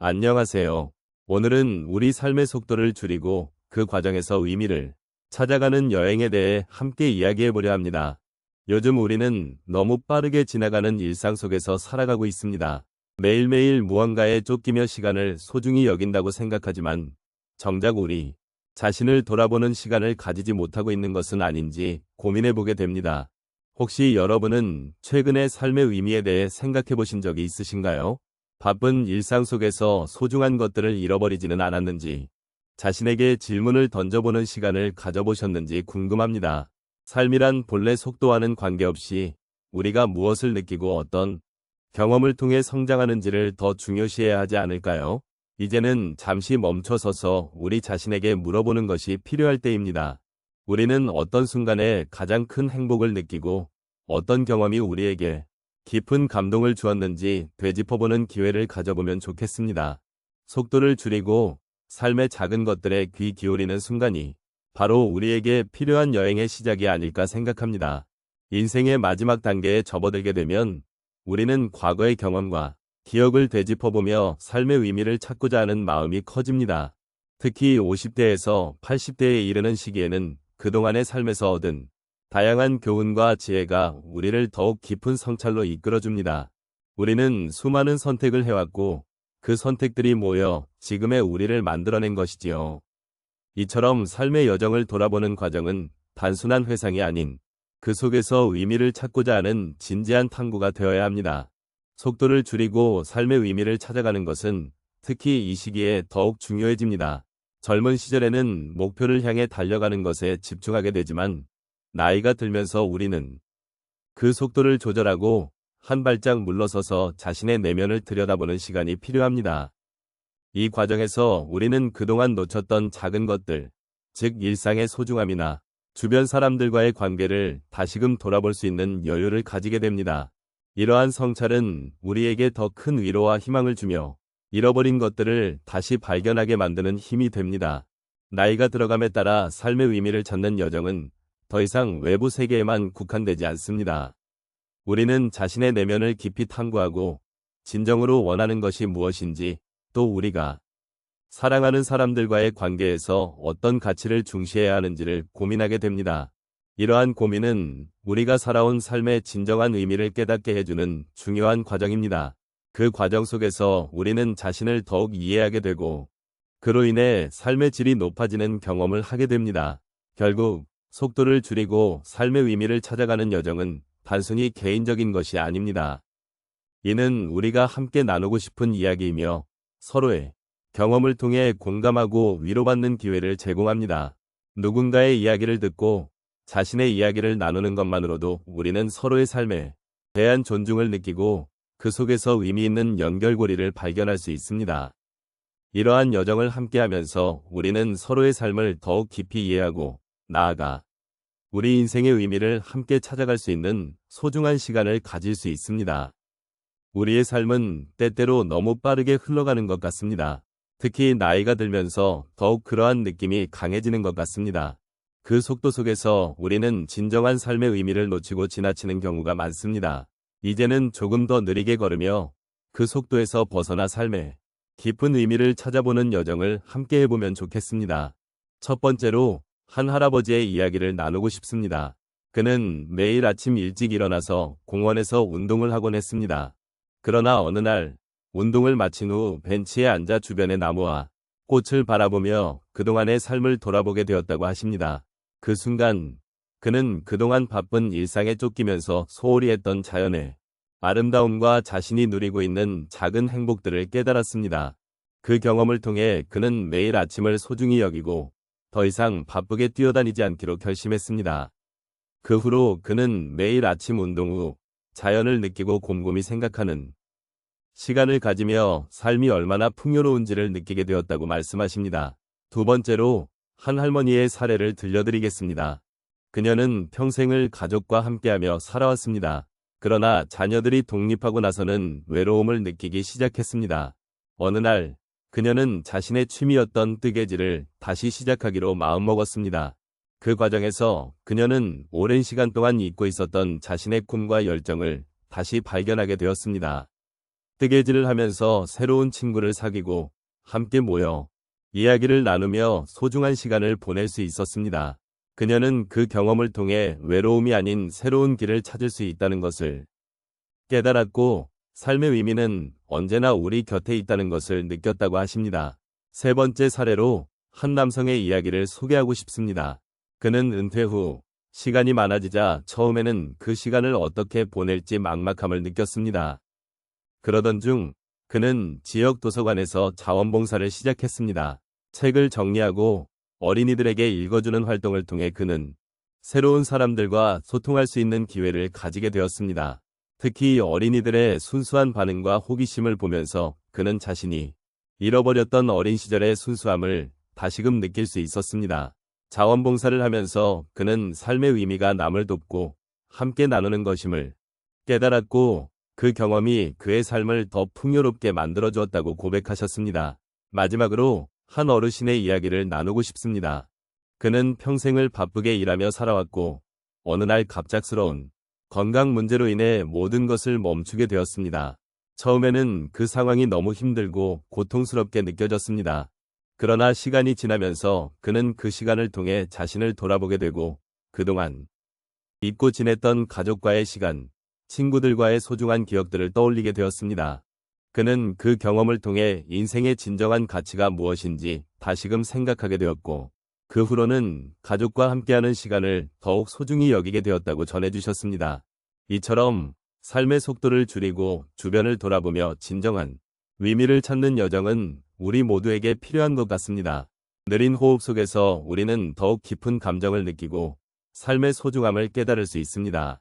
안녕하세요. 오늘은 우리 삶의 속도를 줄이고 그 과정에서 의미를 찾아가는 여행에 대해 함께 이야기해 보려 합니다. 요즘 우리는 너무 빠르게 지나가는 일상 속에서 살아가고 있습니다. 매일매일 무언가에 쫓기며 시간을 소중히 여긴다고 생각하지만 정작 우리 자신을 돌아보는 시간을 가지지 못하고 있는 것은 아닌지 고민해 보게 됩니다. 혹시 여러분은 최근에 삶의 의미에 대해 생각해 보신 적이 있으신가요? 바쁜 일상 속에서 소중한 것들을 잃어버리지는 않았는지, 자신에게 질문을 던져보는 시간을 가져보셨는지 궁금합니다. 삶이란 본래 속도와는 관계없이 우리가 무엇을 느끼고 어떤 경험을 통해 성장하는지를 더 중요시해야 하지 않을까요? 이제는 잠시 멈춰서서 우리 자신에게 물어보는 것이 필요할 때입니다. 우리는 어떤 순간에 가장 큰 행복을 느끼고 어떤 경험이 우리에게 깊은 감동을 주었는지 되짚어보는 기회를 가져보면 좋겠습니다. 속도를 줄이고 삶의 작은 것들에 귀 기울이는 순간이 바로 우리에게 필요한 여행의 시작이 아닐까 생각합니다. 인생의 마지막 단계에 접어들게 되면 우리는 과거의 경험과 기억을 되짚어보며 삶의 의미를 찾고자 하는 마음이 커집니다. 특히 50대에서 80대에 이르는 시기에는 그동안의 삶에서 얻은 다양한 교훈과 지혜가 우리를 더욱 깊은 성찰로 이끌어줍니다. 우리는 수많은 선택을 해왔고 그 선택들이 모여 지금의 우리를 만들어낸 것이지요. 이처럼 삶의 여정을 돌아보는 과정은 단순한 회상이 아닌 그 속에서 의미를 찾고자 하는 진지한 탐구가 되어야 합니다. 속도를 줄이고 삶의 의미를 찾아가는 것은 특히 이 시기에 더욱 중요해집니다. 젊은 시절에는 목표를 향해 달려가는 것에 집중하게 되지만 나이가 들면서 우리는 그 속도를 조절하고 한 발짝 물러서서 자신의 내면을 들여다보는 시간이 필요합니다. 이 과정에서 우리는 그동안 놓쳤던 작은 것들, 즉 일상의 소중함이나 주변 사람들과의 관계를 다시금 돌아볼 수 있는 여유를 가지게 됩니다. 이러한 성찰은 우리에게 더 큰 위로와 희망을 주며 잃어버린 것들을 다시 발견하게 만드는 힘이 됩니다. 나이가 들어감에 따라 삶의 의미를 찾는 여정은 더 이상 외부 세계에만 국한되지 않습니다. 우리는 자신의 내면을 깊이 탐구하고 진정으로 원하는 것이 무엇인지, 또 우리가 사랑하는 사람들과의 관계에서 어떤 가치를 중시해야 하는지를 고민하게 됩니다. 이러한 고민은 우리가 살아온 삶의 진정한 의미를 깨닫게 해주는 중요한 과정입니다. 그 과정 속에서 우리는 자신을 더욱 이해하게 되고 그로 인해 삶의 질이 높아지는 경험을 하게 됩니다. 결국 속도를 줄이고 삶의 의미를 찾아가는 여정은 단순히 개인적인 것이 아닙니다. 이는 우리가 함께 나누고 싶은 이야기이며 서로의 경험을 통해 공감하고 위로받는 기회를 제공합니다. 누군가의 이야기를 듣고 자신의 이야기를 나누는 것만으로도 우리는 서로의 삶에 대한 존중을 느끼고 그 속에서 의미 있는 연결고리를 발견할 수 있습니다. 이러한 여정을 함께하면서 우리는 서로의 삶을 더욱 깊이 이해하고 나아가 우리 인생의 의미를 함께 찾아갈 수 있는 소중한 시간을 가질 수 있습니다. 우리의 삶은 때때로 너무 빠르게 흘러가는 것 같습니다. 특히 나이가 들면서 더욱 그러한 느낌이 강해지는 것 같습니다. 그 속도 속에서 우리는 진정한 삶의 의미를 놓치고 지나치는 경우가 많습니다. 이제는 조금 더 느리게 걸으며 그 속도에서 벗어나 삶의 깊은 의미를 찾아보는 여정을 함께 해보면 좋겠습니다. 첫 번째로 한 할아버지의 이야기를 나누고 싶습니다. 그는 매일 아침 일찍 일어나서 공원에서 운동을 하곤 했습니다. 그러나 어느 날 운동을 마친 후 벤치에 앉아 주변의 나무와 꽃을 바라보며 그동안의 삶을 돌아보게 되었다고 하십니다. 그 순간 그는 그동안 바쁜 일상에 쫓기면서 소홀히 했던 자연의 아름다움과 자신이 누리고 있는 작은 행복들을 깨달았습니다. 그 경험을 통해 그는 매일 아침을 소중히 여기고 더 이상 바쁘게 뛰어다니지 않기로 결심했습니다. 그 후로 그는 매일 아침 운동 후 자연을 느끼고 곰곰이 생각하는 시간을 가지며 삶이 얼마나 풍요로운지를 느끼게 되었다고 말씀하십니다. 두 번째로 한 할머니의 사례를 들려드리겠습니다. 그녀는 평생을 가족과 함께하며 살아왔습니다. 그러나 자녀들이 독립하고 나서는 외로움을 느끼기 시작했습니다. 어느 날 그녀는 자신의 취미였던 뜨개질을 다시 시작하기로 마음먹었습니다. 그 과정에서 그녀는 오랜 시간 동안 잊고 있었던 자신의 꿈과 열정을 다시 발견하게 되었습니다. 뜨개질을 하면서 새로운 친구를 사귀고 함께 모여 이야기를 나누며 소중한 시간을 보낼 수 있었습니다. 그녀는 그 경험을 통해 외로움이 아닌 새로운 길을 찾을 수 있다는 것을 깨달았고 삶의 의미는 언제나 우리 곁에 있다는 것을 느꼈다고 하십니다. 세 번째 사례로 한 남성의 이야기를 소개하고 싶습니다. 그는 은퇴 후 시간이 많아지자 처음에는 그 시간을 어떻게 보낼지 막막함을 느꼈습니다. 그러던 중 그는 지역 도서관에서 자원봉사를 시작했습니다. 책을 정리하고 어린이들에게 읽어주는 활동을 통해 그는 새로운 사람들과 소통할 수 있는 기회를 가지게 되었습니다. 특히 어린이들의 순수한 반응과 호기심을 보면서 그는 자신이 잃어버렸던 어린 시절의 순수함을 다시금 느낄 수 있었습니다. 자원봉사를 하면서 그는 삶의 의미가 남을 돕고 함께 나누는 것임을 깨달았고 그 경험이 그의 삶을 더 풍요롭게 만들어주었다고 고백하셨습니다. 마지막으로 한 어르신의 이야기를 나누고 싶습니다. 그는 평생을 바쁘게 일하며 살아왔고 어느 날 갑작스러운 건강 문제로 인해 모든 것을 멈추게 되었습니다. 처음에는 그 상황이 너무 힘들고 고통스럽게 느껴졌습니다. 그러나 시간이 지나면서 그는 그 시간을 통해 자신을 돌아보게 되고 그동안 잊고 지냈던 가족과의 시간, 친구들과의 소중한 기억들을 떠올리게 되었습니다. 그는 그 경험을 통해 인생의 진정한 가치가 무엇인지 다시금 생각하게 되었고 그 후로는 가족과 함께하는 시간을 더욱 소중히 여기게 되었다고 전해주셨습니다. 이처럼 삶의 속도를 줄이고 주변을 돌아보며 진정한 의미를 찾는 여정은 우리 모두에게 필요한 것 같습니다. 느린 호흡 속에서 우리는 더욱 깊은 감정을 느끼고 삶의 소중함을 깨달을 수 있습니다.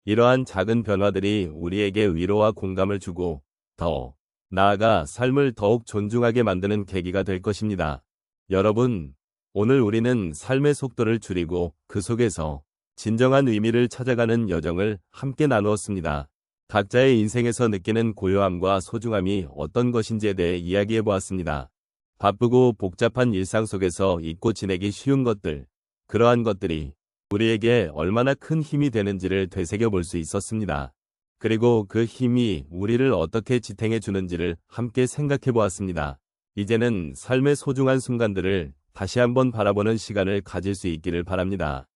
이러한 작은 변화들이 우리에게 위로와 공감을 주고 더 나아가 삶을 더욱 존중하게 만드는 계기가 될 것입니다. 여러분, 오늘 우리는 삶의 속도를 줄이고 그 속에서 진정한 의미를 찾아가는 여정을 함께 나누었습니다. 각자의 인생에서 느끼는 고요함과 소중함이 어떤 것인지에 대해 이야기해 보았습니다. 바쁘고 복잡한 일상 속에서 잊고 지내기 쉬운 것들, 그러한 것들이 우리에게 얼마나 큰 힘이 되는지를 되새겨 볼 수 있었습니다. 그리고 그 힘이 우리를 어떻게 지탱해 주는지를 함께 생각해 보았습니다. 이제는 삶의 소중한 순간들을 다시 한번 바라보는 시간을 가질 수 있기를 바랍니다.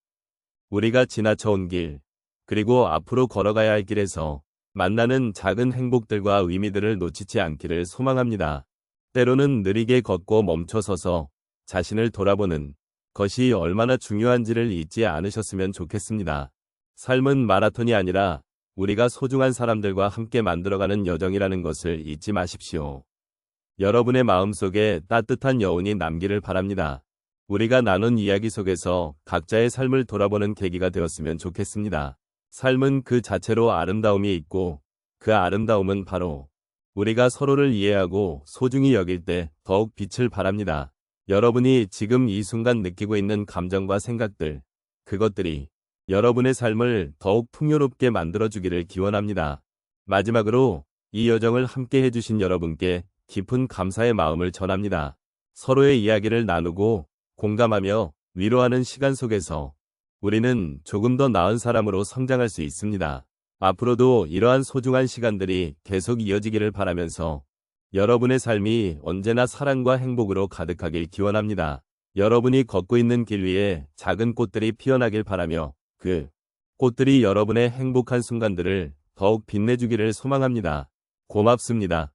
우리가 지나쳐온 길, 그리고 앞으로 걸어가야 할 길에서 만나는 작은 행복들과 의미들을 놓치지 않기를 소망합니다. 때로는 느리게 걷고 멈춰서서 자신을 돌아보는 것이 얼마나 중요한지를 잊지 않으셨으면 좋겠습니다. 삶은 마라톤이 아니라 우리가 소중한 사람들과 함께 만들어가는 여정이라는 것을 잊지 마십시오. 여러분의 마음속에 따뜻한 여운이 남기를 바랍니다. 우리가 나눈 이야기 속에서 각자의 삶을 돌아보는 계기가 되었으면 좋겠습니다. 삶은 그 자체로 아름다움이 있고 그 아름다움은 바로 우리가 서로를 이해하고 소중히 여길 때 더욱 빛을 발합니다. 여러분이 지금 이 순간 느끼고 있는 감정과 생각들, 그것들이 여러분의 삶을 더욱 풍요롭게 만들어주기를 기원합니다. 마지막으로 이 여정을 함께 해주신 여러분께 깊은 감사의 마음을 전합니다. 서로의 이야기를 나누고 공감하며 위로하는 시간 속에서 우리는 조금 더 나은 사람으로 성장할 수 있습니다. 앞으로도 이러한 소중한 시간들이 계속 이어지기를 바라면서 여러분의 삶이 언제나 사랑과 행복으로 가득하길 기원합니다. 여러분이 걷고 있는 길 위에 작은 꽃들이 피어나길 바라며 그 꽃들이 여러분의 행복한 순간들을 더욱 빛내주기를 소망합니다. 고맙습니다.